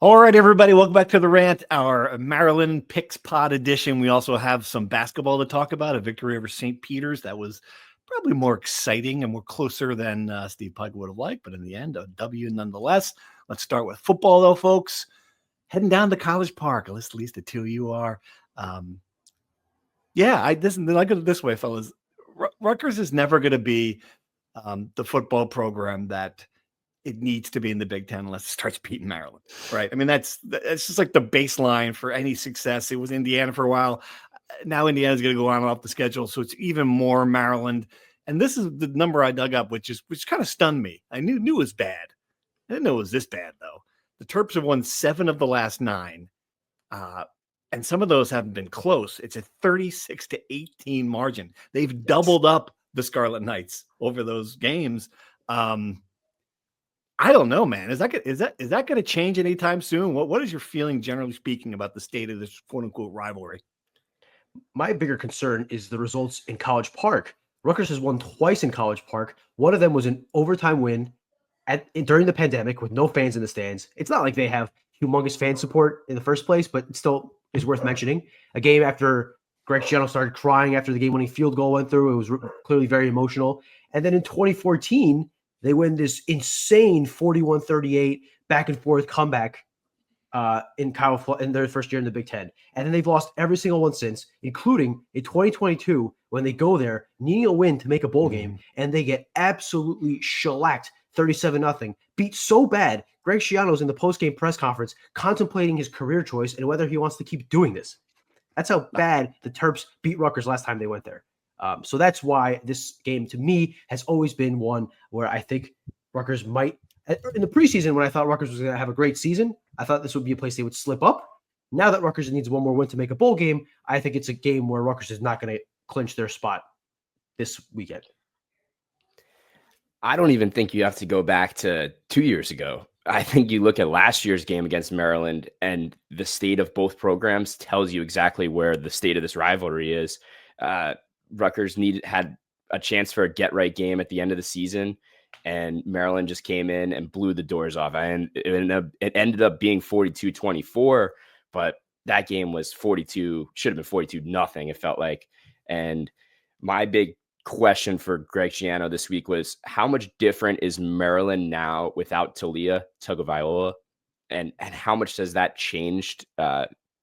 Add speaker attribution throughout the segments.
Speaker 1: All right, everybody, welcome back to the Rant, our Maryland Picks Pod edition. We also have some basketball to talk about, a victory over St. Peter's that was probably more exciting and more closer than Steve Pike would have liked, but in the end, a W nonetheless. Let's start with football, though, folks. Heading down to College Park, at least the two of you are. I look at it this way, fellas. Rutgers is never going to be the football program that it needs to be in the Big Ten unless it starts beating Maryland, right? I mean, that's just like the baseline for any success. It was Indiana for a while. Now Indiana's going to go on and off the schedule, so it's even more Maryland. And this is the number I dug up, which kind of stunned me. I knew it was bad. I didn't know it was this bad, though. The Terps have won 7 of the last 9, and some of those haven't been close. It's a 36-18 margin. They've doubled up the Scarlet Knights over those games. I don't know, man. Is that going to change anytime soon? What is your feeling, generally speaking, about the state of this quote unquote rivalry?
Speaker 2: My bigger concern is the results in College Park. Rutgers has won twice in College Park. One of them was an overtime win during the pandemic with no fans in the stands. It's not like they have humongous fan support in the first place, but it still is worth mentioning. A game after Greg Schiano started crying after the game-winning field goal went through. It was clearly very emotional. And then in 2014, they win this insane 41-38 back and forth comeback in their first year in the Big Ten. And then they've lost every single one since, including in 2022 when they go there needing a win to make a bowl game, and they get absolutely shellacked 37-0. Beat so bad, Greg Schiano's in the post-game press conference contemplating his career choice and whether he wants to keep doing this. That's how bad the Terps beat Rutgers last time they went there. So that's why this game, to me, has always been one where I think Rutgers might – in the preseason, when I thought Rutgers was going to have a great season, I thought this would be a place they would slip up. Now that Rutgers needs one more win to make a bowl game, I think it's a game where Rutgers is not going to clinch their spot this weekend.
Speaker 3: I don't even think you have to go back to 2 years ago. I think you look at last year's game against Maryland, and the state of both programs tells you exactly where the state of this rivalry is. Rutgers had a chance for a get-right game at the end of the season, and Maryland just came in and blew the doors off. And it ended up being 42-24, but that game was 42, should have been 42-0, it felt like. And my big question for Greg Schiano this week was, how much different is Maryland now without Talia Tagovailoa? And how much has that changed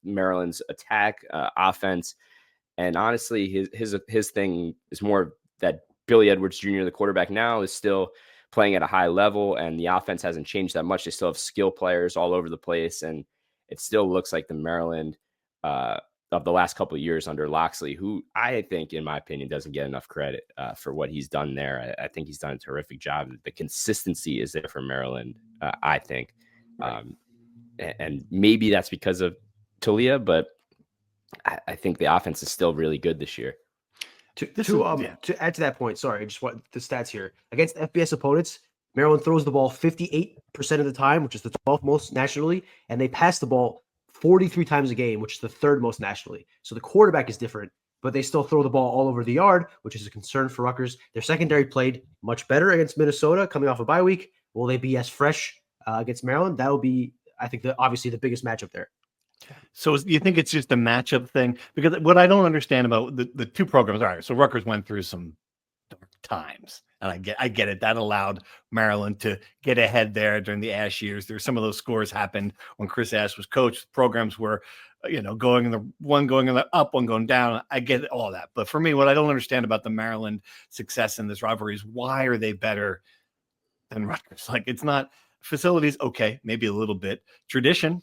Speaker 3: Maryland's attack, offense? And honestly, his thing is more that Billy Edwards Jr., the quarterback now, is still playing at a high level, and the offense hasn't changed that much. They still have skill players all over the place, and it still looks like the Maryland of the last couple of years under Loxley, who I think, in my opinion, doesn't get enough credit for what he's done there. I think he's done a terrific job. The consistency is there for Maryland, I think. And maybe that's because of Talia, but I think the offense is still really good this year.
Speaker 2: To add to that point, sorry, I just want the stats here. Against FBS opponents, Maryland throws the ball 58% of the time, which is the 12th most nationally, and they pass the ball 43 times a game, which is the 3rd most nationally. So the quarterback is different, but they still throw the ball all over the yard, which is a concern for Rutgers. Their secondary played much better against Minnesota coming off a bye week. Will they be as fresh against Maryland? That will be, I think, obviously the biggest matchup there.
Speaker 1: So you think it's just a matchup thing? Because what I don't understand about the two programs, all right, so Rutgers went through some dark times, and I get it. That allowed Maryland to get ahead there during the Ash years. There's some of those scores happened when Chris Ash was coach. Programs were, going in the up, one going down. I get all that. But for me, what I don't understand about the Maryland success in this rivalry is, why are they better than Rutgers? Like, it's not facilities. Okay, maybe a little bit. Tradition.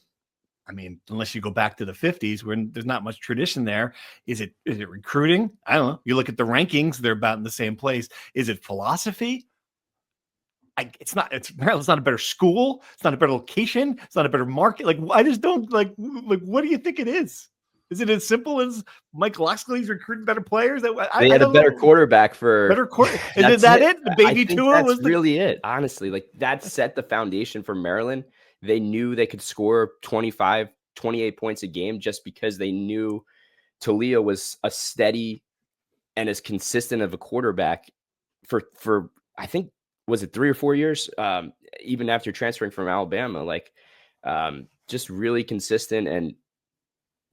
Speaker 1: I mean, unless you go back to the 50s, when there's not much tradition there. Is it recruiting? I don't know. You look at the rankings, they're about in the same place. Is it philosophy? It's Maryland's not a better school. It's not a better location. It's not a better market. Like, I just don't like, what do you think it is? Is it as simple as Mike Loxley's recruiting better players?
Speaker 3: They had a better quarterback for
Speaker 1: better quarter. Is that it? The baby Tua was
Speaker 3: really it. Honestly, like, that set the foundation for Maryland. They knew they could score 25, 28 points a game just because they knew Talia was a steady and as consistent of a quarterback for I think, was it 3 or 4 years, even after transferring from Alabama. Like, just really consistent and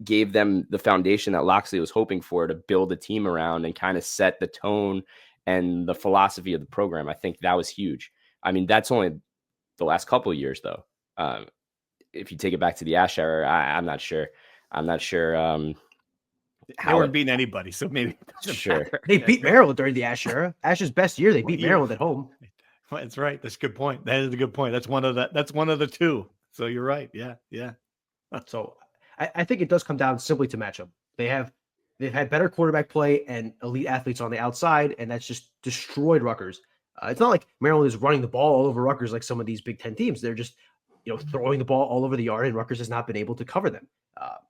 Speaker 3: gave them the foundation that Loxley was hoping for to build a team around and kind of set the tone and the philosophy of the program. I think that was huge. I mean, that's only the last couple of years, though. If you take it back to the Ash era, I'm not sure. I'm not sure
Speaker 1: they weren't beating anybody, so maybe it doesn't
Speaker 3: Sure.
Speaker 1: matter.
Speaker 2: They beat Maryland during the Ash era. Ash's best year, they beat
Speaker 1: year?
Speaker 2: Maryland at home.
Speaker 1: Well, that's right. That's a good point. That is a good point. That's one of the two. So you're right. Yeah.
Speaker 2: So I think it does come down simply to matchup. They've had better quarterback play and elite athletes on the outside, and that's just destroyed Rutgers. It's not like Maryland is running the ball all over Rutgers like some of these Big Ten teams. They're just throwing the ball all over the yard, and Rutgers has not been able to cover them.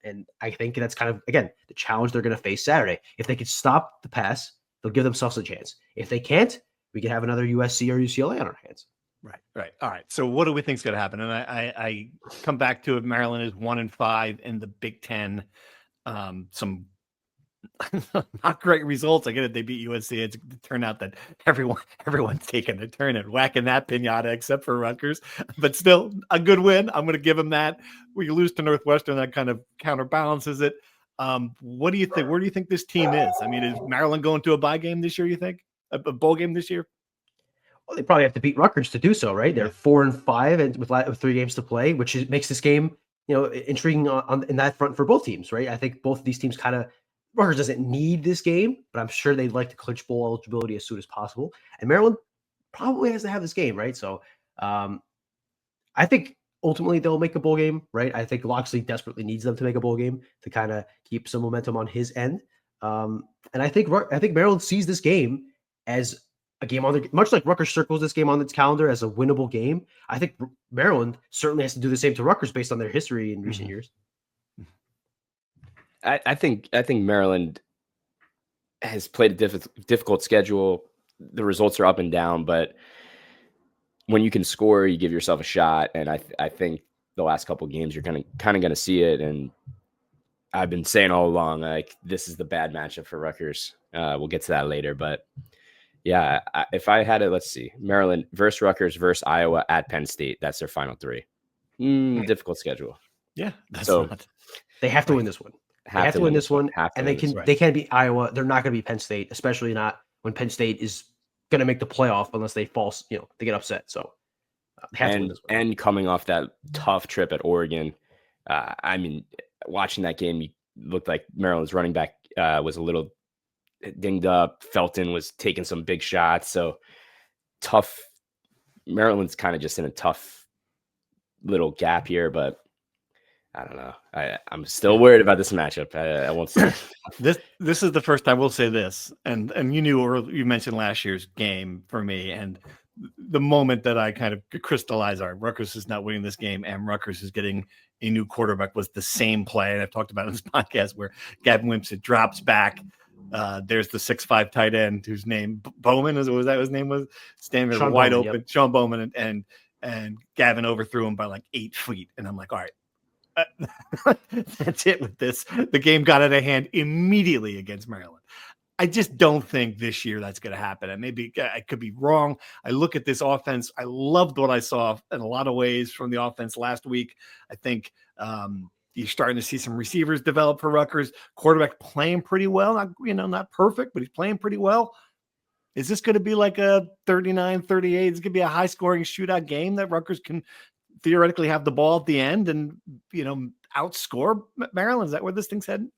Speaker 2: And I think that's kind of, again, the challenge they're going to face Saturday. If they could stop the pass, they'll give themselves a chance. If they can't, we could have another USC or UCLA on our hands.
Speaker 1: Right. All right. So what do we think is going to happen? And I come back to it. Maryland is 1-5 in the Big Ten. Some not great results. I get it. They beat USC. It's turned out that everyone's taking a turn and whacking that pinata except for Rutgers, but still a good win. I'm going to give them that. We lose to Northwestern. That kind of counterbalances it. What do you think? Where do you think this team is? I mean, is Maryland going to a bye game this year? You think a bowl game this year?
Speaker 2: Well, they probably have to beat Rutgers to do so, right? They're 4-5 and with 3 games to play, which makes this game, intriguing in that front for both teams, right? I think both of these teams Rutgers doesn't need this game, but I'm sure they'd like to clinch bowl eligibility as soon as possible. And Maryland probably has to have this game, right? So I think ultimately they'll make a bowl game, right? I think Loxley desperately needs them to make a bowl game to kind of keep some momentum on his end. And I think Maryland sees this game as a game much like Rutgers circles this game on its calendar as a winnable game. I think Maryland certainly has to do the same to Rutgers based on their history in recent years.
Speaker 3: I think Maryland has played a difficult schedule. The results are up and down, but when you can score, you give yourself a shot. And I think the last couple of games, you're kind of going to see it. And I've been saying all along, like, this is the bad matchup for Rutgers. We'll get to that later, but yeah, if I had it, let's see, Maryland versus Rutgers versus Iowa at Penn State. That's their final 3. Difficult schedule.
Speaker 1: Yeah,
Speaker 2: they have to win this one. They have to win this one, and they can't beat Iowa. They're not going to beat Penn State, especially not when Penn State is going to make the playoff unless they they get upset. So they have to win this one.
Speaker 3: And coming off that tough trip at Oregon, I mean, watching that game, you looked like Maryland's running back was a little dinged up. Felton was taking some big shots. So tough. Maryland's kind of just in a tough little gap here, but I don't know. I'm still worried about this matchup. I won't say
Speaker 1: this is the first time. We'll say this, and you mentioned last year's game for me, and the moment that I kind of crystallized, Rutgers is not winning this game, and Rutgers is getting a new quarterback was the same play, and I've talked about it in this podcast where Gavin Wimsatt drops back. There's the 6'5" tight end whose name Bowman was that his name was standing
Speaker 2: Sean
Speaker 1: wide
Speaker 2: Bowman,
Speaker 1: open. Yep. Sean Bowman and Gavin overthrew him by like 8 feet, and I'm like, all right. That's it with this. The game got out of hand immediately against Maryland. I just don't think this year that's going to happen. And maybe I could be wrong. I look at this offense. I loved what I saw in a lot of ways from the offense last week. I think you're starting to see some receivers develop for Rutgers. Quarterback playing pretty well. Not perfect, but he's playing pretty well. Is this going to be like a 39-38? It's going to be a high-scoring shootout game that Rutgers can theoretically have the ball at the end and, outscore Maryland? Is that where this thing's heading?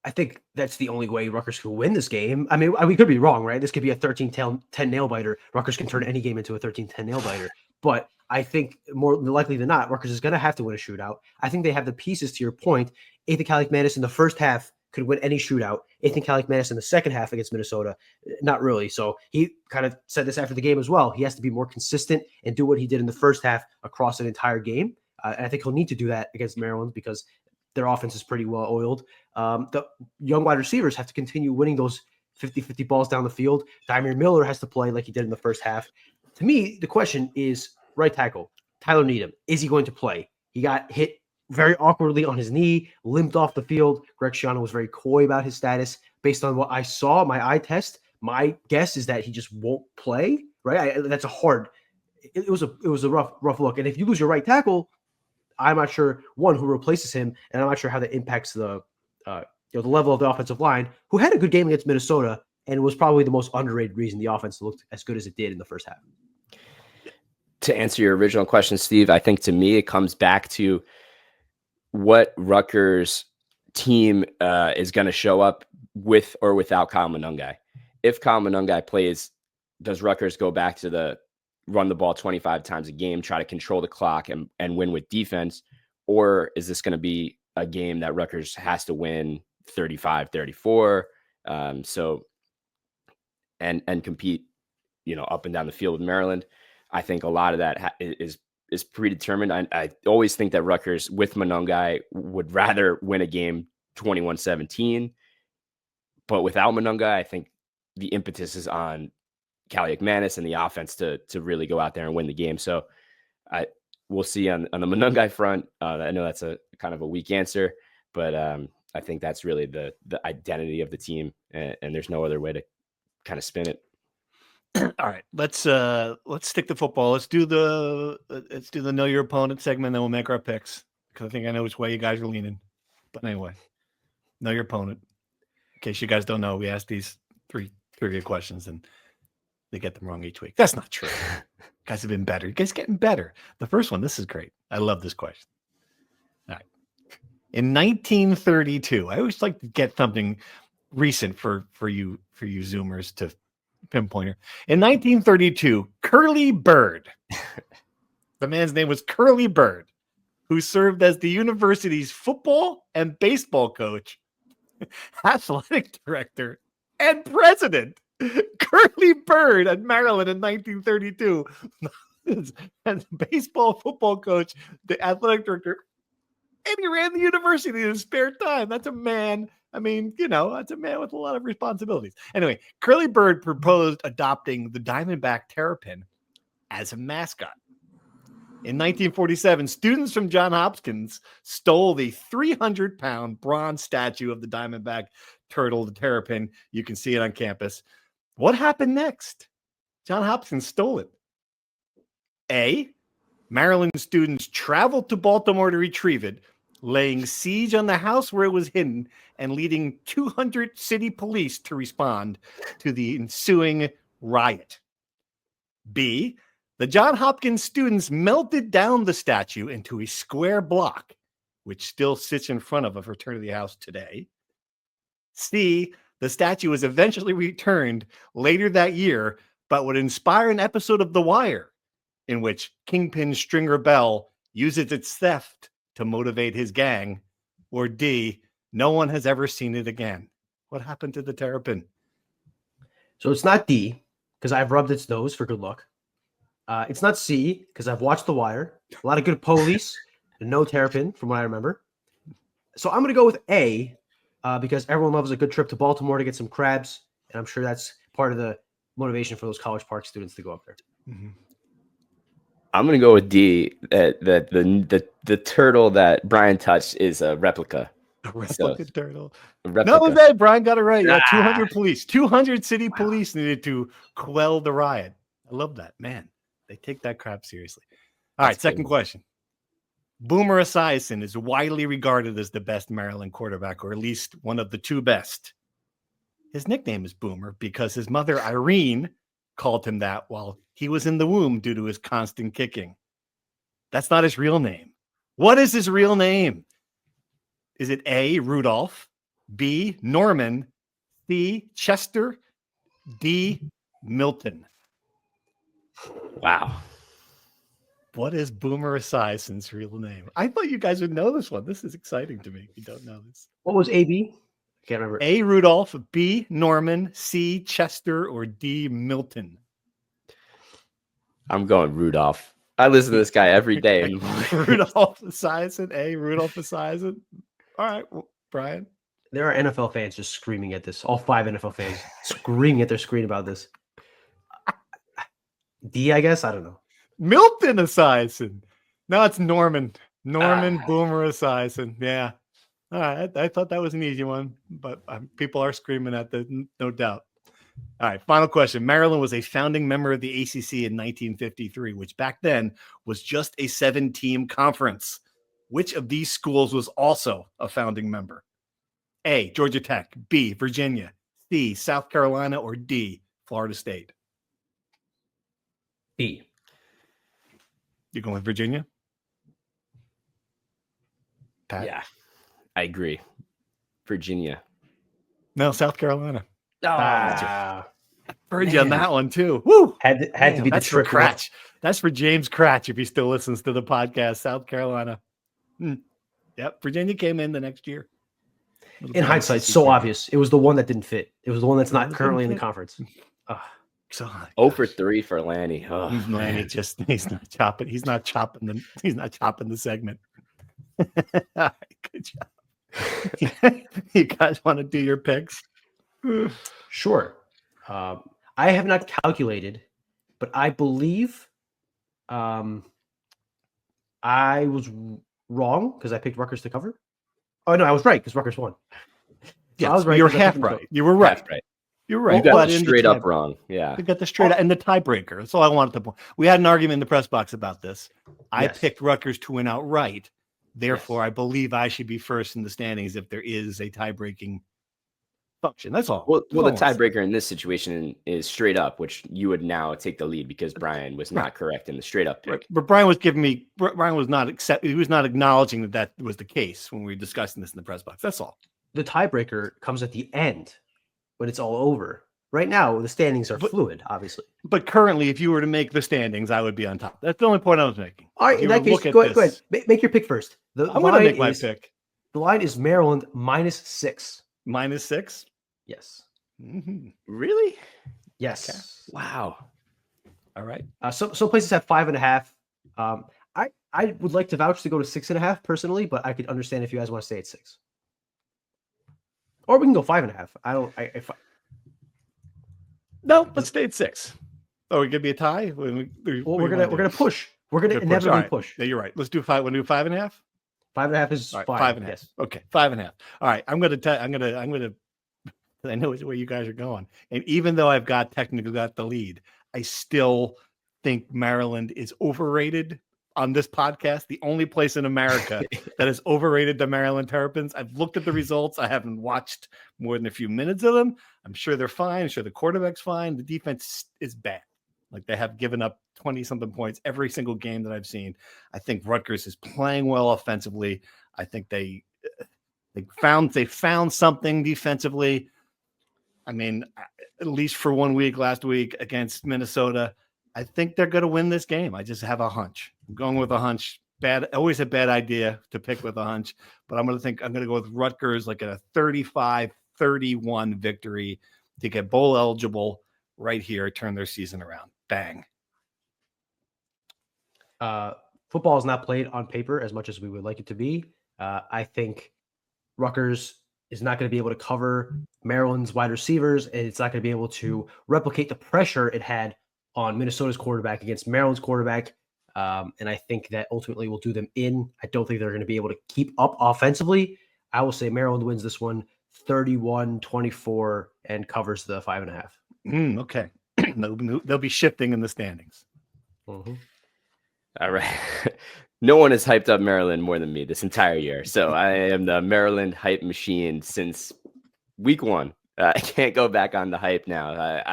Speaker 2: I think that's the only way Rutgers could win this game. I mean, we could be wrong, right? This could be a 13-10 nail biter. Rutgers can turn any game into a 13-10 nail biter. But I think more likely than not, Rutgers is going to have to win a shootout. I think they have the pieces, to your point. Ethan Kaliakmanis in the first half could win any shootout. Ethan Kaliakmanis in the second half against Minnesota, not really. So he kind of said this after the game as well. He has to be more consistent and do what he did in the first half across an entire game. And I think he'll need to do that against Maryland because their offense is pretty well oiled. The young wide receivers have to continue winning those 50-50 balls down the field. Dymere Miller has to play like he did in the first half. To me, the question is right tackle, Tyler Needham. Is he going to play? He got hit very awkwardly on his knee, limped off the field. Greg Schiano was very coy about his status. Based on what I saw, my eye test, my guess is that he just won't play, right? That's a hard – it was a rough look. And if you lose your right tackle, I'm not sure, one, who replaces him, and I'm not sure how that impacts the the level of the offensive line, who had a good game against Minnesota and was probably the most underrated reason the offense looked as good as it did in the first half.
Speaker 3: To answer your original question, Steve, I think to me it comes back to what Rutgers team is going to show up with or without Kyle Monungai. If Kyle Monungai plays, does Rutgers go back to the run the ball 25 times a game, try to control the clock and win with defense? Or is this going to be a game that Rutgers has to win 35-34? And compete, up and down the field with Maryland. I think a lot of that is predetermined. I always think that Rutgers with Monungai would rather win a game 21-17, but without Monungai, I think the impetus is on Callie McManus and the offense to really go out there and win the game. So we'll see on the Monungai front. I know that's a kind of a weak answer, but I think that's really the identity of the team, and there's no other way to kind of spin it.
Speaker 1: All right, let's stick to football. Let's do the know your opponent segment, then we'll make our picks, because I think I know which way you guys are leaning. But anyway, know your opponent. In case you guys don't know, we ask these 3 trivia questions and they get them wrong each week. That's not true. You guys have been better. You guys getting better. The first one, this is great. I love this question. All right. In 1932, I always like to get something recent for you Zoomers to pinpoint her. In 1932, Curly Bird, the man's name was Curly Bird, who served as the university's football and baseball coach, athletic director, and president. Curly Bird at Maryland in 1932, as baseball, football coach, the athletic director, and he ran the university in his spare time. That's a man. I mean, that's a man with a lot of responsibilities. Anyway, Curly Bird proposed adopting the Diamondback Terrapin as a mascot. In 1947, students from Johns Hopkins stole the 300-pound bronze statue of the Diamondback turtle, the Terrapin. You can see it on campus. What happened next? Johns Hopkins stole it. A, Maryland students traveled to Baltimore to retrieve it, laying siege on the house where it was hidden and leading 200 city police to respond to the ensuing riot. B, the Johns Hopkins students melted down the statue into a square block, which still sits in front of a fraternity house today. C, the statue was eventually returned later that year, but would inspire an episode of The Wire, in which Kingpin Stringer Bell uses its theft to motivate his gang. Or D, no one has ever seen it again. What happened to the Terrapin?
Speaker 2: So it's not D, because I've rubbed its nose for good luck. It's not C, because I've watched The Wire. A lot of good police, and no Terrapin, from what I remember. So I'm going to go with A, because everyone loves a good trip to Baltimore to get some crabs, and I'm sure that's part of the motivation for those College Park students to go up there.
Speaker 1: Mm-hmm.
Speaker 3: I'm going to go with D, that the turtle that Brian touched is a replica.
Speaker 1: A replica turtle.
Speaker 3: Replica.
Speaker 1: No, Brian got it right. Yeah, 200 police. 200 city police needed to quell the riot. I love that. Man, they take that crap seriously. All right, second question. Boomer Esiason is widely regarded as the best Maryland quarterback, or at least one of the 2 best. His nickname is Boomer because his mother, Irene, called him that while he was in the womb due to his constant kicking. That's not his real name. What is his real name? Is it A, Rudolph, B, Norman, C, Chester, D, Milton?
Speaker 3: Wow.
Speaker 1: What is Boomer Esiason's real name? I thought you guys would know this one. This is exciting to me if you don't know this.
Speaker 2: What was AB? I can't remember.
Speaker 1: A, Rudolph, B, Norman, C, Chester, or D, Milton?
Speaker 3: I'm going Rudolph. I listen to this guy every day.
Speaker 1: Rudolph Esiason, A, Rudolph Esiason. All right, well, Brian.
Speaker 2: There are NFL fans just screaming at this. All 5 NFL fans screaming at their screen about this. D, I guess? I don't know.
Speaker 1: Milton Esiason. No, it's Norman. Norman Boomer Esiason. Yeah. All right. I thought that was an easy one, but people are screaming at that, no doubt. All right. Final question. Maryland was a founding member of the ACC in 1953, which back then was just a 7-team conference. Which of these schools was also a founding member? A, Georgia Tech, B, Virginia, C, South Carolina, or D, Florida State?
Speaker 2: B.
Speaker 1: You going with Virginia? Pat?
Speaker 3: Yeah, I agree. Virginia.
Speaker 1: No, South Carolina.
Speaker 2: Ah,
Speaker 1: Heard you on that one too. Woo!
Speaker 2: had to be the
Speaker 1: That's for
Speaker 2: trick one.
Speaker 1: Cratch. That's for James Cratch if he still listens to the podcast. South Carolina. Yep, Virginia came in the next year.
Speaker 2: In hindsight, it's so obvious. It was the one that didn't fit. It was the one that's not currently in the conference.
Speaker 1: So,
Speaker 3: 0 for 3 for Lanny. Oh,
Speaker 1: Lanny just he's not chopping the segment. Good job. You guys want to do your picks?
Speaker 2: Sure. I have not calculated, but I believe I was wrong because I picked Rutgers to cover. Oh no, I was right because Rutgers won.
Speaker 1: Yeah,
Speaker 2: I was right.
Speaker 1: You're half right. You were right.
Speaker 3: half right.
Speaker 1: You're right.
Speaker 3: You got
Speaker 1: But
Speaker 3: it straight up wrong. Yeah.
Speaker 1: You got the straight up and the tiebreaker. That's all I wanted to point. We had an argument in the press box about this. I picked Rutgers to win outright. Therefore, I believe I should be first in the standings if there is a tie-breaking function. That's all.
Speaker 3: Well, the tiebreaker in this situation is straight up, which you would now take the lead because Brian was not correct in the straight up pick.
Speaker 1: But Brian was not acknowledging that was the case when we were discussing this in the press box. That's all.
Speaker 2: The tiebreaker comes at the end when it's all over. Right now, the standings are fluid, obviously.
Speaker 1: But currently, if you were to make the standings, I would be on top. That's the only point I was making.
Speaker 2: All right, in that case, go ahead. Make your pick first.
Speaker 1: I'm going to make my pick.
Speaker 2: The line is Maryland -6.
Speaker 1: -6?
Speaker 2: Yes.
Speaker 1: Mm-hmm.
Speaker 3: Really?
Speaker 2: Yes.
Speaker 3: Okay. Wow.
Speaker 1: All right.
Speaker 2: Some places have 5.5. I would like to vouch to go to 6.5 personally, but I could understand if you guys want to stay at 6. Or we can go 5.5.
Speaker 1: No, let's stay at 6. Oh, we're gonna be a tie.
Speaker 2: We're gonna push. We're gonna inevitably push.
Speaker 1: Yeah, you're right. Let's do 5. Want to do 5.5?
Speaker 2: 5.5 is
Speaker 1: fine. 5.5.
Speaker 2: Yes.
Speaker 1: Okay, 5.5. All right. I'm gonna. I know where you guys are going, and even though I've technically got the lead, I still think Maryland is overrated on this podcast. The only place in America that is overrated the Maryland Terrapins. I've looked at the results. I haven't watched more than a few minutes of them. I'm sure they're fine. I'm sure the quarterback's fine. The defense is bad. Like they have given up 20-something points every single game that I've seen. I think Rutgers is playing well offensively. I think they found something defensively. I mean, at least for 1 week last week against Minnesota, I think they're going to win this game. I just have a hunch. I'm going with a hunch. Always a bad idea to pick with a hunch, but I'm going to go with Rutgers like a 35-31 victory to get bowl eligible right here, turn their season around. Bang.
Speaker 2: Football is not played on paper as much as we would like it to be. I think Rutgers is not going to be able to cover Maryland's wide receivers, and it's not going to be able to replicate the pressure it had on Minnesota's quarterback against Maryland's quarterback. And I think that ultimately will do them in. I don't think they're going to be able to keep up offensively. I will say Maryland wins this one 31-24 and covers the 5.5.
Speaker 1: Okay. They'll be shifting in the standings.
Speaker 2: Mm-hmm.
Speaker 3: All right. No one has hyped up Maryland more than me this entire year. So I am the Maryland hype machine since week 1. I can't go back on the hype now.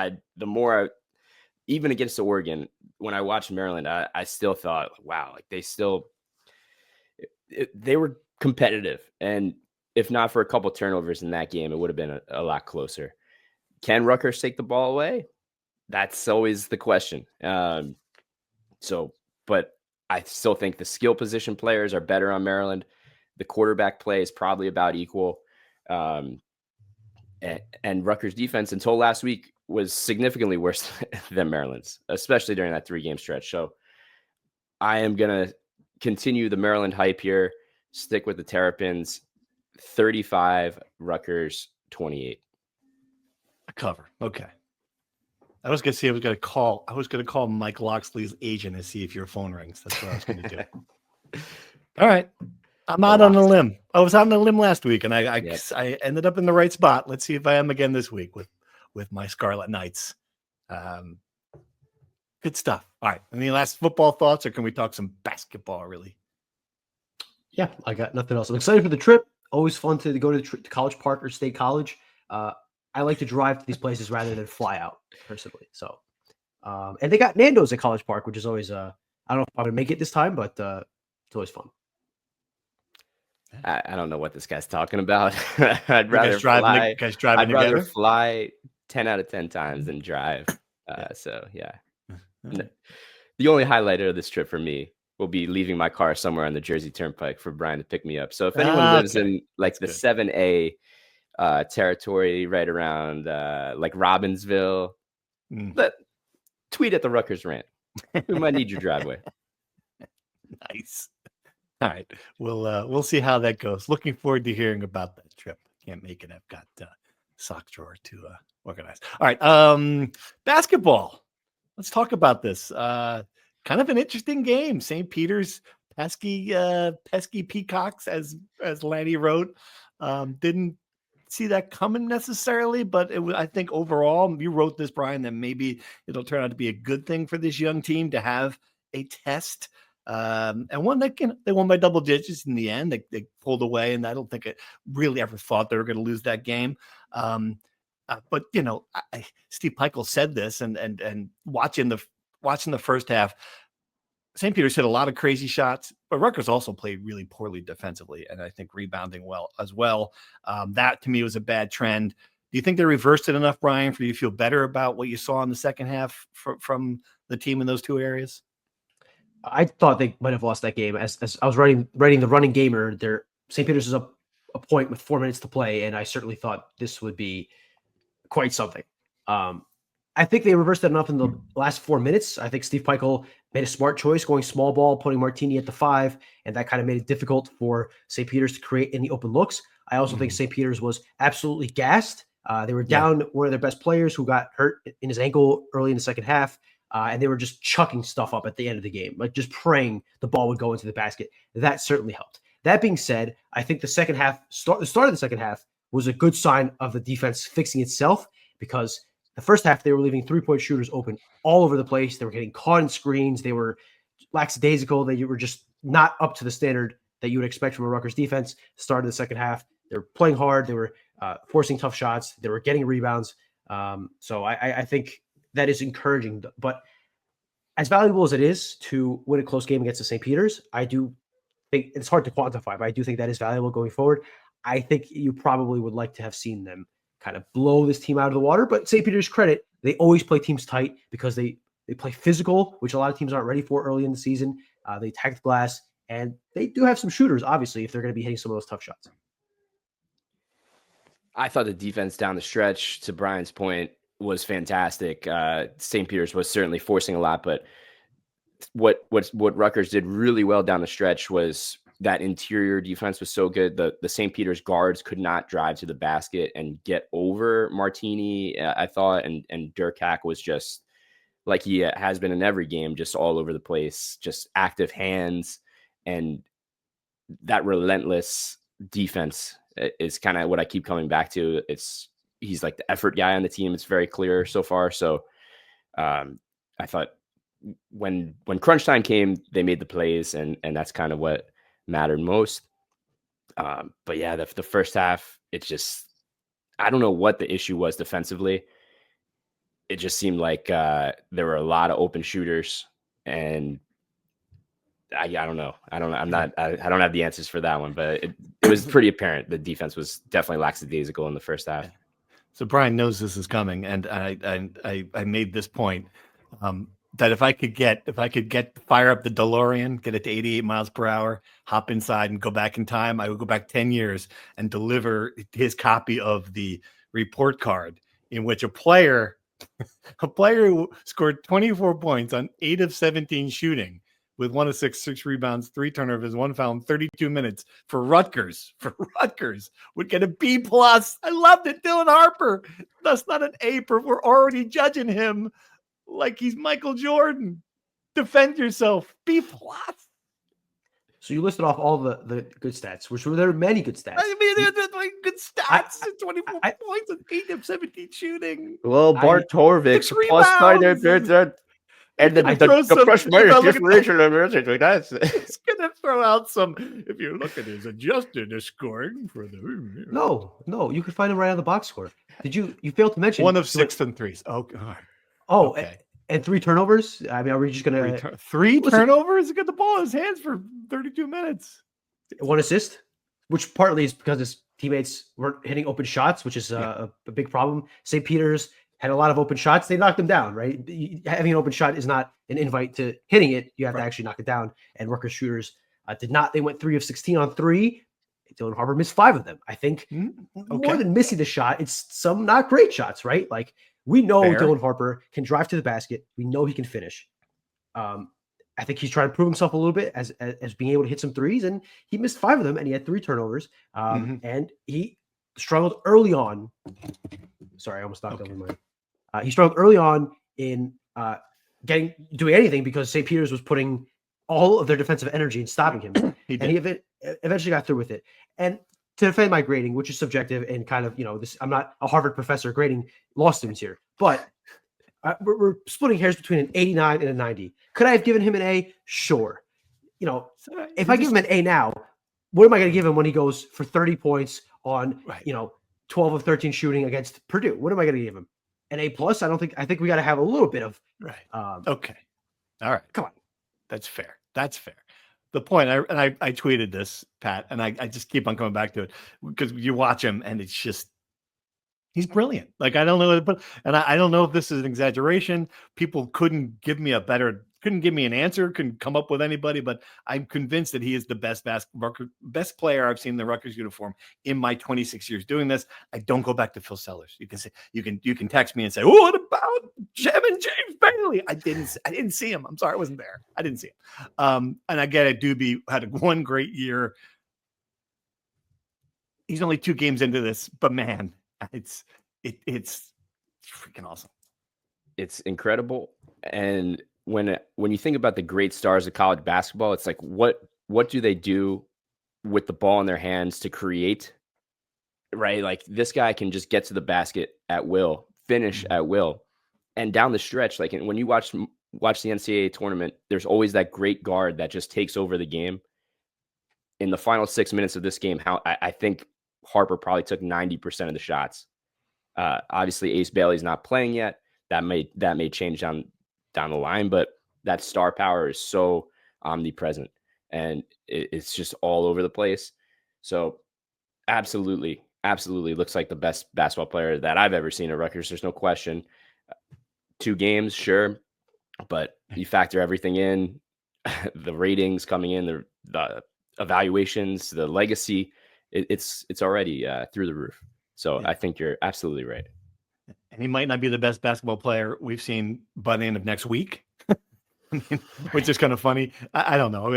Speaker 3: Even against Oregon, when I watched Maryland, I still thought, wow, like they were competitive. And if not for a couple turnovers in that game, it would have been a lot closer. Can Rutgers take the ball away? That's always the question. But I still think the skill position players are better on Maryland. The quarterback play is probably about equal. And Rutgers defense until last week was significantly worse than Maryland's, especially during that 3-game stretch. So I am going to continue the Maryland hype here, stick with the Terrapins, 35, Rutgers 28.
Speaker 1: A cover. Okay. I was going to say I was going to call Mike Loxley's agent and see if your phone rings. That's what I was going to do. All right. I'm out on a limb. I was out on a limb last week, and I ended up in the right spot. Let's see if I am again this week with my Scarlet Knights. Good stuff. All right. Any last football thoughts, or can we talk some basketball, really?
Speaker 2: Yeah, I got nothing else. I'm excited for the trip. Always fun to go to to College Park or State College. I like to drive to these places rather than fly out personally. So, and they got Nando's at College Park, which is always I don't know if I'm gonna make it this time, but it's always fun.
Speaker 3: I don't know what this guy's talking about. I'd rather
Speaker 1: You guys driving
Speaker 3: I'd rather
Speaker 1: together?
Speaker 3: fly 10 out of 10 times than drive. So yeah. The only highlight of this trip for me will be leaving my car somewhere on the Jersey Turnpike for Brian to pick me up. So if anyone lives in like the 7A territory right around like Robbinsville, tweet at the Rutgers Rant. We might need your driveway.
Speaker 1: Nice. All right, we'll see how that goes. Looking forward to hearing about that trip. Can't make it. I've got sock drawer to organize. All right, basketball. Let's talk about this. Kind of an interesting game. St. Peter's pesky peacocks, as Lanny wrote. Didn't see that coming necessarily, but I think overall, you wrote this, Brian, that maybe it'll turn out to be a good thing for this young team to have a test. And one that they won by double digits in the end. They pulled away, and I don't think it really ever thought they were going to lose that game. But Steve Peichel said this, and watching the first half, St. Peter's hit a lot of crazy shots, but Rutgers also played really poorly defensively, and I think rebounding well as well. That to me was a bad trend. Do you think they reversed it enough, Brian, for you to feel better about what you saw in the second half from the team in those two areas?
Speaker 2: I thought they might have lost that game. As I was writing the running gamer, there St. Peter's is up a point with 4 minutes to play, and I certainly thought this would be quite something. I think they reversed it enough in the last 4 minutes. I think Steve Peichel made a smart choice going small ball, putting Martini at the 5, and that kind of made it difficult for St. Peter's to create any open looks. I also think St. Peter's was absolutely gassed. They were down one of their best players who got hurt in his ankle early in the second half. And they were just chucking stuff up at the end of the game, like just praying the ball would go into the basket. That certainly helped. That being said, I think the second half, the start of the second half was a good sign of the defense fixing itself, because the first half they were leaving 3-point shooters open all over the place. They were getting caught in screens. They were lackadaisical. They were just not up to the standard that you would expect from a Rutgers defense. Start of the second half, they were playing hard. They were forcing tough shots. They were getting rebounds. So I think that is encouraging. But as valuable as it is to win a close game against the St. Peter's, I do think it's hard to quantify, but I do think that is valuable going forward. I think you probably would like to have seen them kind of blow this team out of the water. But St. Peter's credit, they always play teams tight because they play physical, which a lot of teams aren't ready for early in the season. They attack the glass, and they do have some shooters, obviously, if they're going to be hitting some of those tough shots.
Speaker 3: I thought the defense down the stretch, to Brian's point, was fantastic. St. Peter's was certainly forcing a lot, but what Rutgers did really well down the stretch was that interior defense was so good. The St. Peter's guards could not drive to the basket and get over Martini, I thought, and Durkak was just like he has been in every game, just all over the place, just active hands, and that relentless defense is kind of what I keep coming back to. He's like the effort guy on the team. It's very clear so far. So I thought when crunch time came, they made the plays, and that's kind of what mattered most. But yeah, the first half, it just, I don't know what the issue was defensively. It just seemed like there were a lot of open shooters, and I don't know. I don't have the answers for that one, but it was pretty apparent the defense was definitely lackadaisical in the first half.
Speaker 1: So Brian knows this is coming, and I made this point that if I could fire up the DeLorean, get it to 88 miles per hour, hop inside and go back in time, I would go back 10 years and deliver his copy of the report card in which a player who scored 24 points on 8 of 17 shooting with 1 of 6 rebounds, 3 turnovers, 1 foul in 32 minutes for Rutgers would get a B+. I loved it. Dylan Harper. That's not an A, but we're already judging him like he's Michael Jordan. Defend yourself. B+.
Speaker 2: So you listed off all the good stats, which were there many good stats.
Speaker 1: I mean, they're good stats. 24 points and 8 of 17 shooting.
Speaker 3: Well, Bart Torvik, plus And
Speaker 1: I
Speaker 3: the,
Speaker 1: throw
Speaker 3: the
Speaker 1: some-
Speaker 3: plus
Speaker 1: if
Speaker 3: minus
Speaker 1: I look at
Speaker 3: differential, that's
Speaker 1: He's gonna throw out some. If you look at his adjusted scoring for the
Speaker 2: No, you could find him right on the box score. You failed to mention
Speaker 1: one of
Speaker 2: he went-
Speaker 1: 6 and 3s. Oh, God.
Speaker 2: Oh,
Speaker 1: Okay.
Speaker 2: and 3 turnovers. I mean, are we just gonna
Speaker 1: Three
Speaker 2: listen,
Speaker 1: turnovers? He got the ball in his hands for 32 minutes.
Speaker 2: 1 assist, which partly is because his teammates weren't hitting open shots, which is a big problem. St. Peter's had a lot of open shots. They knocked them down, right? Having an open shot is not an invite to hitting it. You have to actually knock it down. And Rutgers shooters did not. They went 3 of 16 on 3. Dylan Harper missed 5 of them. I think more than missing the shot, it's some not great shots, right? Like we know
Speaker 1: Fair.
Speaker 2: Dylan Harper can drive to the basket. We know he can finish. I think he's trying to prove himself a little bit as being able to hit some threes, and he missed 5 of them, and he had 3 turnovers. And he struggled early on. Sorry, I almost knocked over mine. He struggled early on in doing anything because St. Peter's was putting all of their defensive energy in stopping him. And he eventually got through with it. And to defend my grading, which is subjective and kind of, this, I'm not a Harvard professor grading law students here, but we're splitting hairs between an 89 and a 90. Could I have given him an A? Sure. If I give him an A now, what am I going to give him when he goes for 30 points on, 12 of 13 shooting against Purdue? What am I going to give him? An A plus? I think we got to have a little bit of
Speaker 1: Okay. All right.
Speaker 2: Come on.
Speaker 1: That's fair. The point, I tweeted this, Pat, and I just keep on coming back to it because you watch him and it's just, he's brilliant. Like, I don't know, and I don't know if this is an exaggeration. People couldn't give me an answer, couldn't come up with anybody, but I'm convinced that he is the best player I've seen in the Rutgers uniform in my 26 years doing this. I don't go back to Phil Sellers. You can say, you can text me and say, "Oh, what about James Bailey?" I didn't see him. I'm sorry, I wasn't there. I didn't see him. And again, Doobie had one great year. He's only 2 games into this, but man, it's freaking awesome.
Speaker 3: It's incredible. And when you think about the great stars of college basketball, it's like what do they do with the ball in their hands to create, right? Like this guy can just get to the basket at will, finish at will, and down the stretch, like when you watch the NCAA tournament, there's always that great guard that just takes over the game. In the final 6 minutes of this game, I think Harper probably took 90% of the shots. Obviously, Ace Bailey's not playing yet. That may change down the line, but that star power is so omnipresent and it's just all over the place. So absolutely looks like the best basketball player that I've ever seen at Rutgers. There's no question. 2 games, sure, but you factor everything in, the ratings coming in, the evaluations, the legacy, it's already through the roof. So I think you're absolutely right.
Speaker 1: And he might not be the best basketball player we've seen by the end of next week, which is kind of funny. I don't know.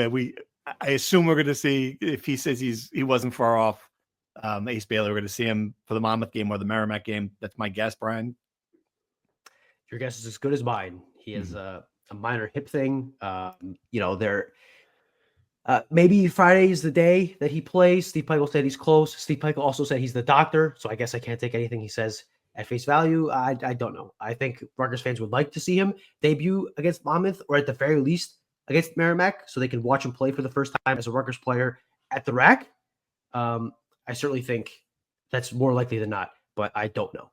Speaker 1: I assume we're going to see, if he says he wasn't far off, Ace Bailey, we're going to see him for the Monmouth game or the Merrimack game. That's my guess, Brian.
Speaker 2: Your guess is as good as mine. He has a minor hip thing. Maybe Friday is the day that he plays. Steve Peichel said he's close. Steve Peichel also said he's the doctor, so I guess I can't take anything he says at face value. I don't know. I think Rutgers fans would like to see him debut against Monmouth, or at the very least against Merrimack, so they can watch him play for the first time as a Rutgers player at the rack. I certainly think that's more likely than not, but I don't know.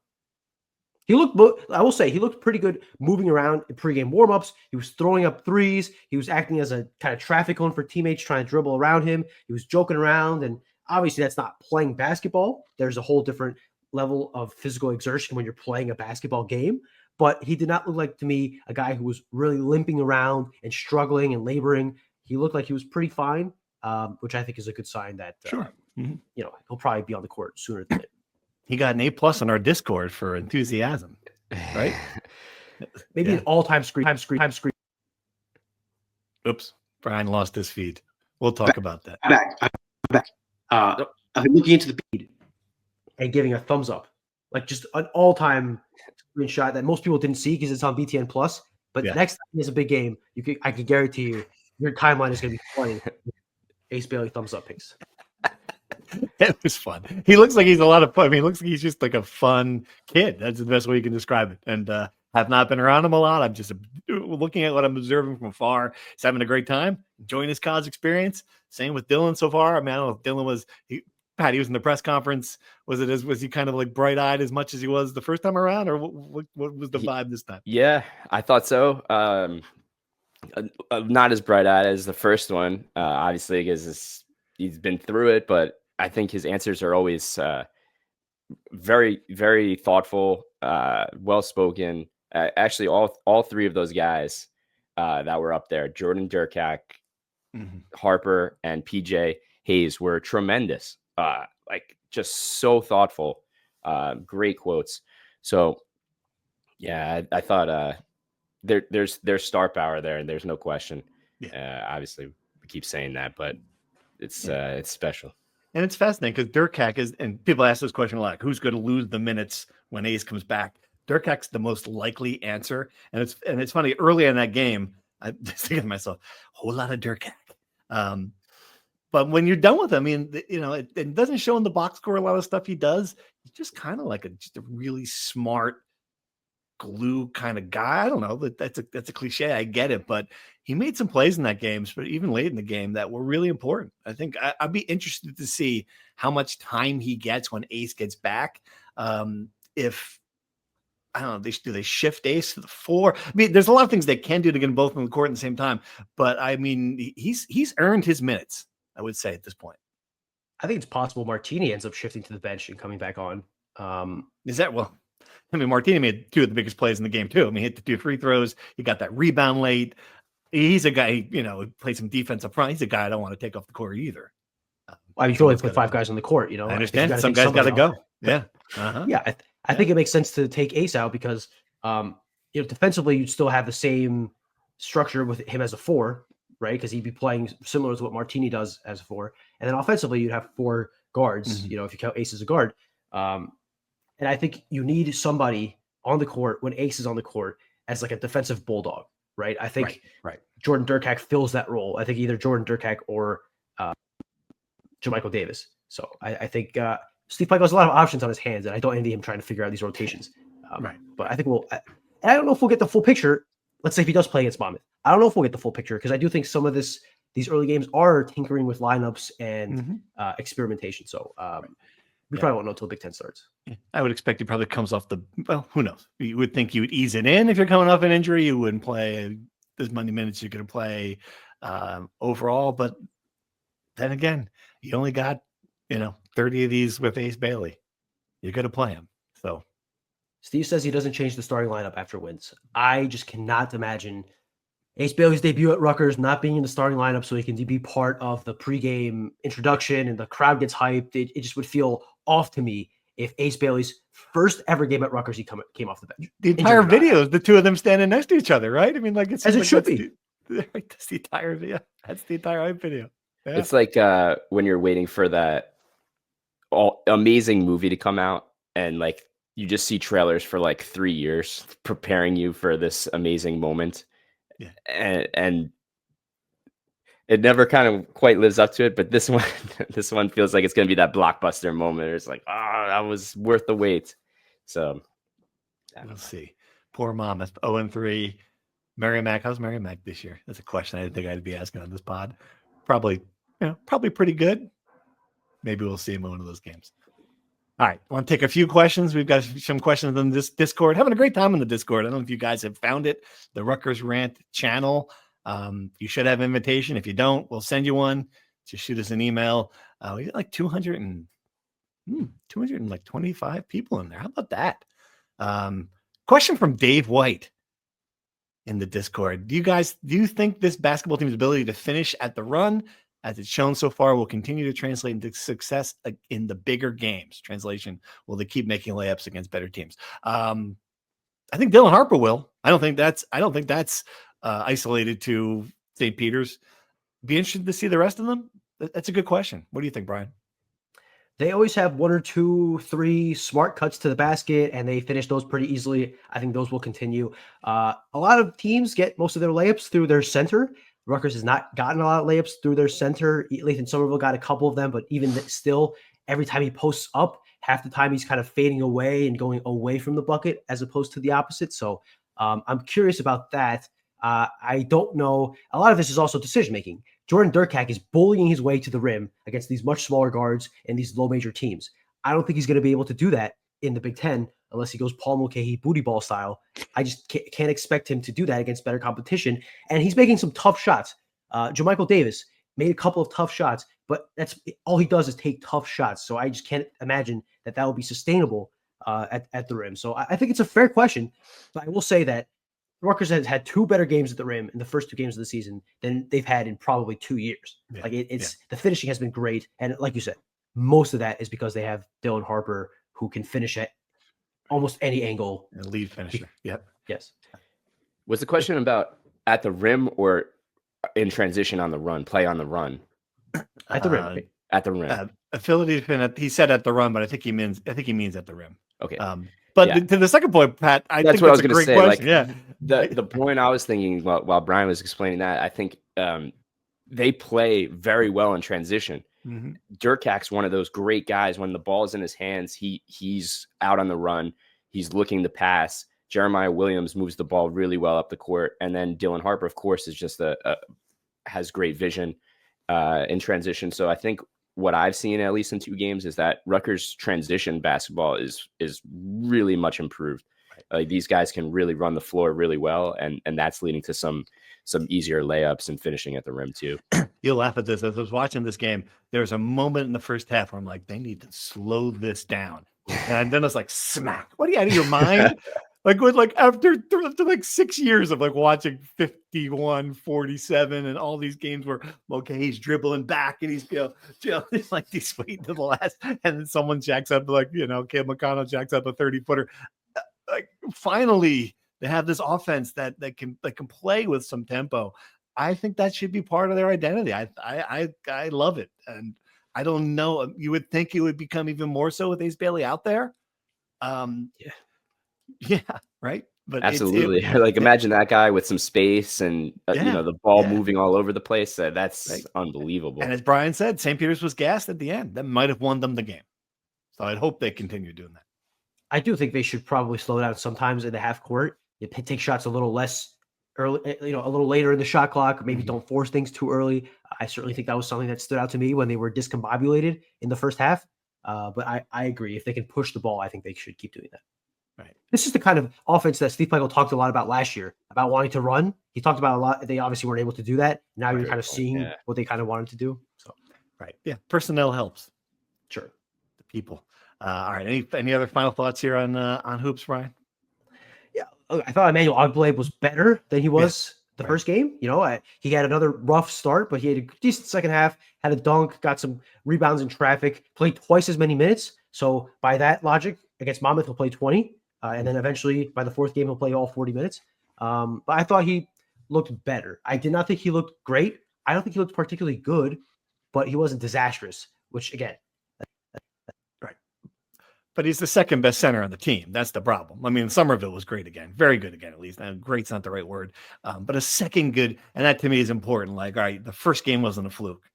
Speaker 2: I will say, he looked pretty good moving around in pregame warmups. He was throwing up threes. He was acting as a kind of traffic cone for teammates trying to dribble around him. He was joking around, and obviously that's not playing basketball. There's a whole different level of physical exertion when you're playing a basketball game. But he did not look like, to me, a guy who was really limping around and struggling and laboring. He looked like he was pretty fine, which I think is a good sign that he'll probably be on the court sooner than later.
Speaker 1: He got an A+ on our Discord for enthusiasm, right?
Speaker 2: Maybe an all-time screen.
Speaker 1: Oops, Brian lost his feed. We'll talk about that.
Speaker 2: I'm back. I've been looking into the feed and giving a thumbs up, like just an all-time screenshot that most people didn't see because it's on BTN Plus. But next time there's a big game, I can guarantee you, your timeline is going to be flooding with Ace Bailey thumbs up pics.
Speaker 1: It was fun. He looks like he's a lot of fun. I mean, he looks like he's just like a fun kid. That's the best way you can describe it. And Have not been around him a lot. I'm just looking at what I'm observing from afar. He's having a great time, enjoying his college experience. Same with Dylan so far. I mean, I don't know if Dylan was Pat. He was in the press conference. Was he kind of like bright eyed as much as he was the first time around, or what was the vibe this time?
Speaker 3: Yeah, I thought so. Not as bright eyed as the first one, obviously, because he's been through it. But I think his answers are always very, very thoughtful, well spoken. Actually, all three of those guys that were up there, Jordan Durkak, Harper, and PJ Hayes, were tremendous. Like just so thoughtful, great quotes. So yeah, I thought there's star power there, and there's no question. Yeah. Obviously, we keep saying that, but it's special.
Speaker 1: And it's fascinating because Durkak is, and people ask this question a lot: who's going to lose the minutes when Ace comes back? Durkak's the most likely answer, and it's funny. Early in that game, I was thinking to myself, a whole lot of Durkak. But when you're done with him, I mean, it doesn't show in the box score a lot of stuff he does. He's just kind of like just a really smart glue kind of guy. I don't know, that's a cliche. I get it, but he made some plays in that game, but even late in the game, that were really important. I think I'd be interested to see how much time he gets when Ace gets back. If I don't know, do they shift Ace to the 4? I mean, there's a lot of things they can do to get them both on the court at the same time, but I mean, he's earned his minutes, I would say, at this point.
Speaker 2: I think it's possible Martini ends up shifting to the bench and coming back on.
Speaker 1: Is that well? I mean, Martini made 2 of the biggest plays in the game too. I mean, he hit the 2 free throws. He got that rebound late. He's a guy, who plays some defense up front. He's a guy I don't want to take off the court either.
Speaker 2: I mean, you can only put 5 guys on the court.
Speaker 1: I understand. Some guys got to go. Yeah.
Speaker 2: Yeah. I think it makes sense to take Ace out because, defensively, you'd still have the same structure with him as a 4, right? Because he'd be playing similar to what Martini does as a 4. And then offensively, you'd have 4 guards, if you count Ace as a guard. And I think you need somebody on the court when Ace is on the court as like a defensive bulldog, right? I think Jordan Durkak fills that role. I think either Jordan Durkak or Jermichael Davis. So I think Steve Pike has a lot of options on his hands, and I don't envy him trying to figure out these rotations. But I think I don't know if we'll get the full picture. Let's say if he does play against Monmouth. I don't know if we'll get the full picture because I do think some of these early games are tinkering with lineups and experimentation. So we probably won't know until Big Ten starts.
Speaker 1: I would expect he probably comes off who knows? You would think you would ease it in if you're coming off an injury. You wouldn't play as many minutes you're going to play overall. But then again, you only got 30 of these with Ace Bailey. You're going to play him. So
Speaker 2: Steve says he doesn't change the starting lineup after wins. I just cannot imagine Ace Bailey's debut at Rutgers not being in the starting lineup so he can be part of the pregame introduction and the crowd gets hyped. It just would feel off to me if Ace Bailey's first ever game at Rutgers, he came off the bench.
Speaker 1: The entire video is the 2 of them standing next to each other, right? I mean, like it's
Speaker 2: as it should be.
Speaker 1: That's the entire video. That's the entire hype video. Yeah.
Speaker 3: It's like when you're waiting for that amazing movie to come out and like you just see trailers for like 3 years preparing you for this amazing moment. Yeah. And it never kind of quite lives up to it, but this one feels like it's going to be that blockbuster moment. It's like, that was worth the wait. So
Speaker 1: we'll see. Poor Monmouth, 0-3. Merrimack, how's Merrimack this year? That's a question I didn't think I'd be asking on this pod. Probably pretty good. Maybe we'll see him in one of those games. All right, I want to take a few questions. We've got some questions on this Discord. Having a great time on the Discord. I don't know if you guys have found it. The Rutgers Rant channel. You should have an invitation. If you don't, we'll send you one. Just shoot us an email. We got like 225 people in there. How about that? Question from Dave White in the Discord. Do you think this basketball team's ability to finish at the run, as it's shown so far, will continue to translate into success in the bigger games? Translation: will they keep making layups against better teams? I think Dylan Harper will. I don't think that's isolated to St. Peter's. Be interested to see the rest of them. That's a good question. What do you think, Brian?
Speaker 2: They always have 1 or 2, 3 smart cuts to the basket, and they finish those pretty easily. I think those will continue. A lot of teams get most of their layups through their center. Rutgers has not gotten a lot of layups through their center. Lathan Somerville got a couple of them, but even still, every time he posts up, half the time he's kind of fading away and going away from the bucket as opposed to the opposite. So I'm curious about that. I don't know. A lot of this is also decision making. Jordan Durkak is bullying his way to the rim against these much smaller guards and these low major teams. I don't think he's going to be able to do that in the Big Ten unless he goes Paul Mulcahy booty ball style. I just can't expect him to do that against better competition. And he's making some tough shots. Jermichael Davis made a couple of tough shots, but that's all he does is take tough shots. So I just can't imagine that will be sustainable at the rim. So I think it's a fair question, but I will say that Rutgers has had 2 better games at the rim in the first 2 games of the season than they've had in probably 2 years.
Speaker 1: Yeah.
Speaker 2: Like it's the finishing has been great. And like you said, most of that is because they have Dylan Harper who can finish at almost any angle.
Speaker 1: A lead finisher. Yep.
Speaker 2: Yes.
Speaker 3: Was the question about at the rim or in transition on the run, play on the run?
Speaker 2: At the rim.
Speaker 3: At the rim.
Speaker 1: Ability to finish. He said at the run, but I think he means at the rim.
Speaker 3: Okay.
Speaker 1: But to the second point, Pat,
Speaker 3: that's
Speaker 1: think
Speaker 3: what I was going to say.
Speaker 1: Question.
Speaker 3: The point I was thinking while Brian was explaining that, I think they play very well in transition.
Speaker 1: Mm-hmm.
Speaker 3: Durkak's one of those great guys. When the ball's in his hands, he's out on the run. He's looking to pass. Jeremiah Williams moves the ball really well up the court, and then Dylan Harper, of course, is just has great vision in transition. So I think what I've seen, at least in 2 games, is that Rutgers transition basketball is really much improved. Like these guys can really run the floor really well, and that's leading to some easier layups and finishing at the rim too.
Speaker 1: You'll laugh at this. As I was watching this game, there was a moment in the first half where I'm like, they need to slow this down. And then it's like, smack. What are you out of your mind? After 6 years of watching 51-47 and all these games where he's dribbling back and he's it's like he's waiting to the last, and then someone jacks up Kid McConnell jacks up a 30-footer. Finally they have this offense that can play with some tempo. I think that should be part of their identity. I love it, and I don't know. You would think it would become even more so with Ace Bailey out there. Yeah, right. But
Speaker 3: absolutely, imagine that guy with some space and the ball moving all over the place. That's unbelievable.
Speaker 1: And as Brian said, St. Peter's was gassed at the end. That might have won them the game. So I'd hope they continue doing that.
Speaker 2: I do think they should probably slow down sometimes in the half court. You take shots a little less early, a little later in the shot clock. Maybe don't force things too early. I certainly think that was something that stood out to me when they were discombobulated in the first half. But I agree. If they can push the ball, I think they should keep doing that.
Speaker 1: Right.
Speaker 2: This is the kind of offense that Steve Pikiell talked a lot about last year, about wanting to run. He talked about a lot. They obviously weren't able to do that. Now you're kind of seeing what they kind of wanted to do. So,
Speaker 1: right. Yeah. Personnel helps.
Speaker 2: Sure.
Speaker 1: The people. All right. Any other final thoughts here on hoops, Brian?
Speaker 2: Yeah. I thought Emmanuel Ogbole was better than he was the first game. He had another rough start, but he had a decent second half, had a dunk, got some rebounds in traffic, played twice as many minutes. So by that logic, against Monmouth, he'll play 20. And then eventually by the 4th game, he'll play all 40 minutes. But I thought he looked better. I did not think he looked great. I don't think he looked particularly good, but he wasn't disastrous, which again.
Speaker 1: Right. But he's the second best center on the team. That's the problem. I mean, Somerville was great again. Very good again, at least. And great's not the right word. But a second good. And that to me is important. All right, the first game wasn't a fluke.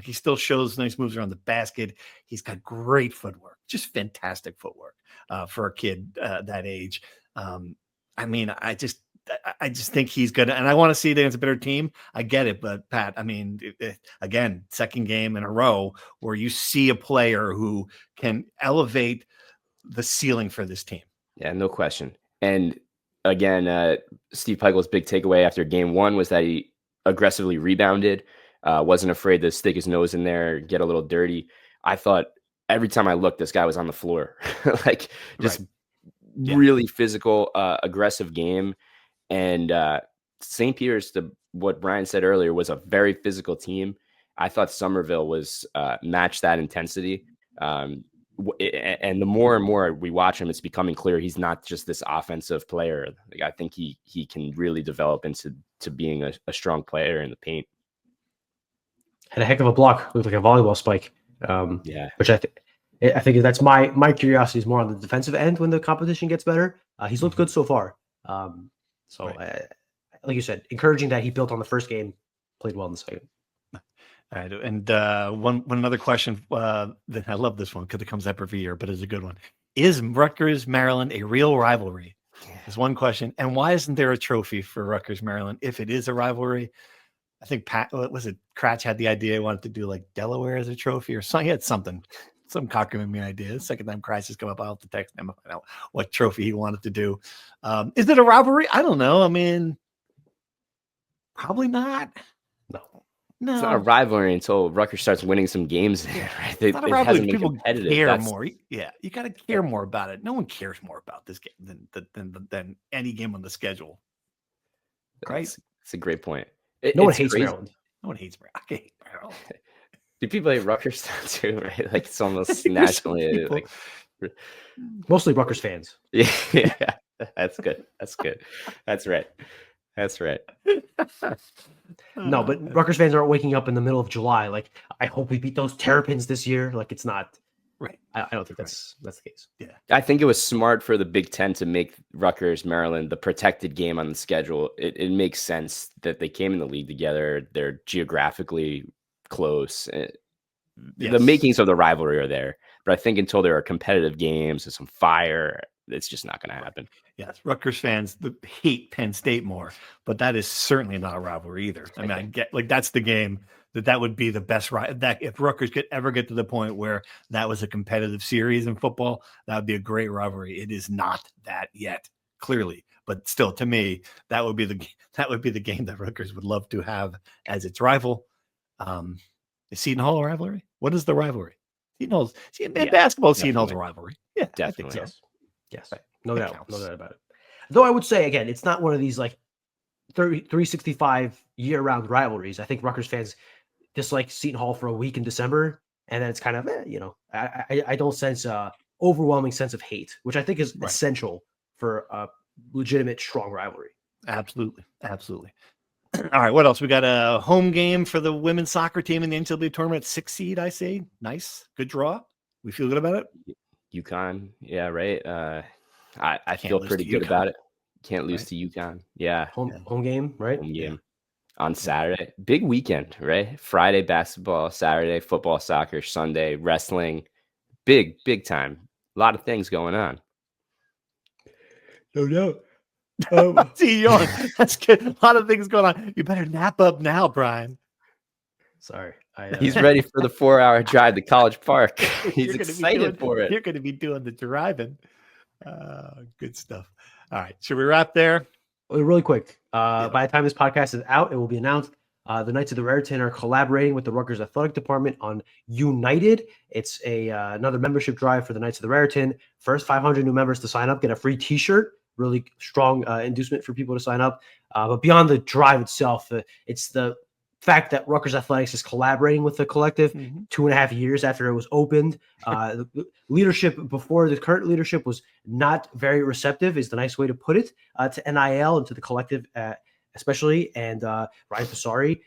Speaker 1: He still shows nice moves around the basket. He's got great footwork, just fantastic footwork for a kid that age. I just think he's good. And I want to see it against a better team. I get it. But Pat, again, second game in a row where you see a player who can elevate the ceiling for this team.
Speaker 3: Yeah, no question. And again, Steve Pikiell's big takeaway after game 1 was that he aggressively rebounded. Wasn't afraid to stick his nose in there, get a little dirty. I thought every time I looked, this guy was on the floor, really physical, aggressive game. And St. Peter's, what Brian said earlier, was a very physical team. I thought Somerville was matched that intensity. And the more and more we watch him, it's becoming clear he's not just this offensive player. I think he can really develop into being a strong player in the paint.
Speaker 2: Had a heck of a block, looked like a volleyball spike. Which I think that's my curiosity is more on the defensive end when the competition gets better. He's looked good so far. Like you said, encouraging that he built on the first game, played well in the second.
Speaker 1: All right, and one other question. That I love this one because it comes up every year, but it's a good one. Is Rutgers Maryland a real rivalry? There's one question. And why isn't there a trophy for Rutgers, Maryland? If it is a rivalry, I think Cratch had the idea he wanted to do like Delaware as a trophy or something. He had some cockamamie idea. The second time Cratch has come up, I'll have to text him and find out what trophy he wanted to do. Is it a rivalry? I don't know. I mean, probably not. No.
Speaker 3: It's not a rivalry until Rutgers starts winning some games there, right?
Speaker 1: It's not a rivalry. People
Speaker 3: competitive.
Speaker 1: care more. Yeah, you got to care more about it. No one cares more about this game than any game on the schedule. Right?
Speaker 3: That's a great point.
Speaker 2: No one hates Maryland.
Speaker 1: No one hates Maryland. I hate Maryland.
Speaker 3: Do people hate Rutgers too? Right? Like it's almost nationally. Like,
Speaker 2: mostly Rutgers fans.
Speaker 3: Yeah, that's good. That's right.
Speaker 2: No, but Rutgers fans aren't waking up in the middle of July. Like, I hope we beat those Terrapins this year. Like, it's not
Speaker 1: right.
Speaker 2: I don't think that's the case.
Speaker 1: Yeah,
Speaker 3: I think it was smart for the Big Ten to make Rutgers, Maryland, the protected game on the schedule. It makes sense that they came in the league together. They're geographically close. The makings of the rivalry are there, but I think until there are competitive games and some fire, it's just not going to happen.
Speaker 1: Yes, Rutgers fans hate Penn State more, but that is certainly not a rivalry either. I mean, I get like that's the game that would be the best. That if Rutgers could ever get to the point where that was a competitive series in football, that would be a great rivalry. It is not that yet, clearly, but still, to me, that would be the game that Rutgers would love to have as its rival. Is Seton Hall a rivalry? What is the rivalry? Seton Hall's basketball. Seton Hall's a rivalry. Yeah,
Speaker 3: definitely.
Speaker 1: I think so.
Speaker 2: Yes. Right. No doubt about it. Though I would say again, it's not one of these like 365 year-round rivalries. I think Rutgers fans dislike Seton Hall for a week in December, and then it's kind of I don't sense a overwhelming sense of hate, which I think is essential for a legitimate strong rivalry.
Speaker 1: Absolutely. All right, what else? We got a home game for the women's soccer team in the NCAA tournament, 6 seed. I say, nice, good draw. We feel good about it.
Speaker 3: UConn, yeah, right. I feel pretty good about it. Can't lose to UConn. Yeah,
Speaker 2: home game, right?
Speaker 3: Home game on Saturday. Big weekend, right? Friday basketball, Saturday football, soccer, Sunday wrestling. Big time. A lot of things going on.
Speaker 2: No doubt.
Speaker 1: See you on. That's good. A lot of things going on. You better nap up now, Brian.
Speaker 2: Sorry.
Speaker 3: He's ready for the 4-hour drive to College Park. He's excited for it.
Speaker 1: You're going to be doing the driving. Good stuff. All right. Should we wrap there?
Speaker 2: Really quick. By the time this podcast is out, it will be announced. The Knights of the Raritan are collaborating with the Rutgers Athletic Department on United. It's another membership drive for the Knights of the Raritan. First 500 new members to sign up get a free T-shirt. Really strong inducement for people to sign up. But beyond the drive itself, it's the fact that Rutgers Athletics is collaborating with the collective 2.5 years after it was opened. The leadership before the current leadership was not very receptive, is the nice way to put it, to NIL and to the collective especially. And Ryan Passari,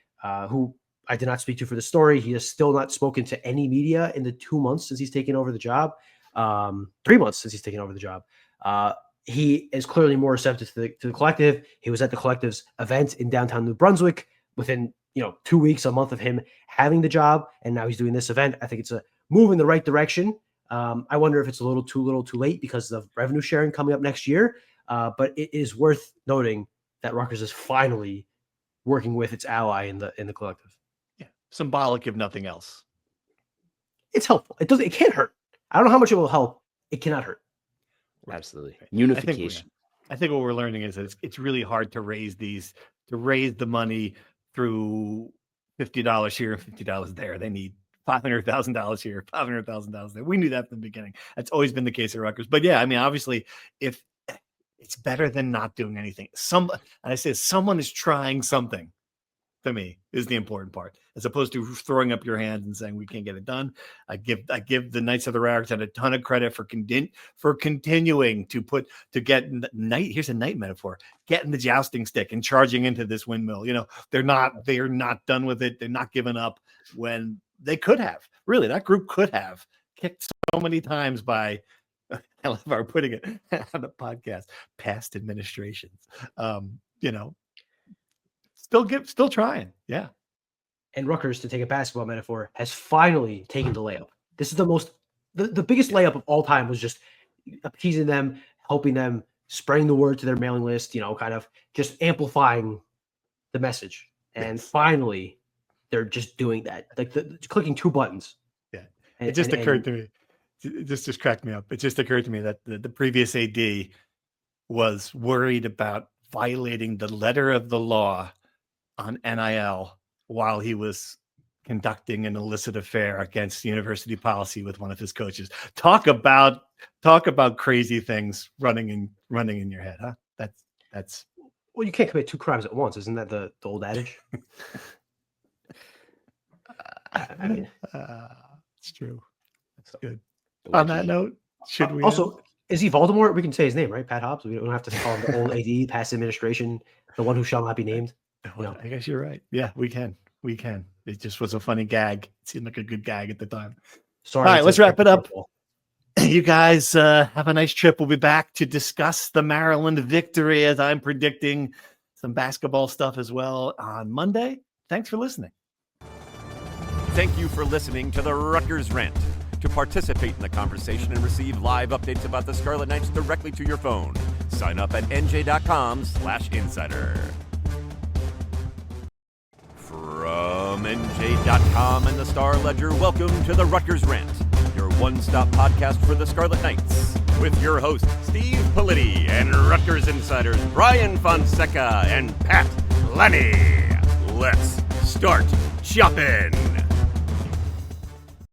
Speaker 2: who I did not speak to for the story, he has still not spoken to any media in the 2 months since he's taken over the job, 3 months since he's taken over the job. He is clearly more receptive to the collective. He was at the collective's event in downtown New Brunswick within 2 weeks, a month of him having the job, and now he's doing this event. I think it's a move in the right direction. I wonder if it's a little too late because of revenue sharing coming up next year. But it is worth noting that Rutgers is finally working with its ally in the collective.
Speaker 1: Yeah, symbolic if nothing else.
Speaker 2: It's helpful. It can't hurt. I don't know how much it will help. It cannot hurt.
Speaker 3: Absolutely. Unification.
Speaker 1: I think what we're learning is that it's really hard to raise the money through $50 here and $50 there. They need $500,000 here, $500,000 there. We knew that from the beginning. That's always been the case at Rutgers. But yeah, I mean, obviously, if it's better than not doing anything. And I say someone is trying something, to me, is the important part, as opposed to throwing up your hands and saying we can't get it done. I give the Knights of the Raritan a ton of credit for continuing to get knight. Here's a knight metaphor: getting the jousting stick and charging into this windmill. They are not done with it. They're not giving up when they could have. Really, that group could have kicked so many times by. I love our putting it on the podcast. Past administrations. Still trying. Yeah.
Speaker 2: And Rutgers, to take a basketball metaphor, has finally taken the layup. This is the biggest layup of all time, was just appeasing them, helping them spreading the word to their mailing list, kind of just amplifying the message. And finally, they're just doing that, like clicking 2 buttons.
Speaker 1: Yeah. It just occurred to me. It just cracked me up. It just occurred to me that the previous AD was worried about violating the letter of the law on NIL while he was conducting an illicit affair against university policy with one of his coaches. Talk about crazy things running in your head, huh? That's
Speaker 2: well, you can't commit 2 crimes at once, isn't that the old adage? I mean,
Speaker 1: it's true. That's good. On that note, should we
Speaker 2: also is he Voldemort? We can say his name, right? Pat Hobbs. We don't have to call him the old AD, past administration, the one who shall not be named.
Speaker 1: Well, I guess you're right. Yeah, we can. It just was a funny gag. It seemed like a good gag at the time.
Speaker 2: Sorry.
Speaker 1: All right, let's wrap it up. You guys have a nice trip. We'll be back to discuss the Maryland victory, as I'm predicting some basketball stuff as well on Monday. Thanks for listening.
Speaker 4: Thank you for listening to the Rutgers Rant. To participate in the conversation and receive live updates about the Scarlet Knights directly to your phone, sign up at nj.com/insider. From NJ.com and the Star Ledger, welcome to the Rutgers Rant, your one-stop podcast for the Scarlet Knights, with your hosts Steve Politi and Rutgers insiders Brian Fonseca and Pat Lenny. Let's start shopping.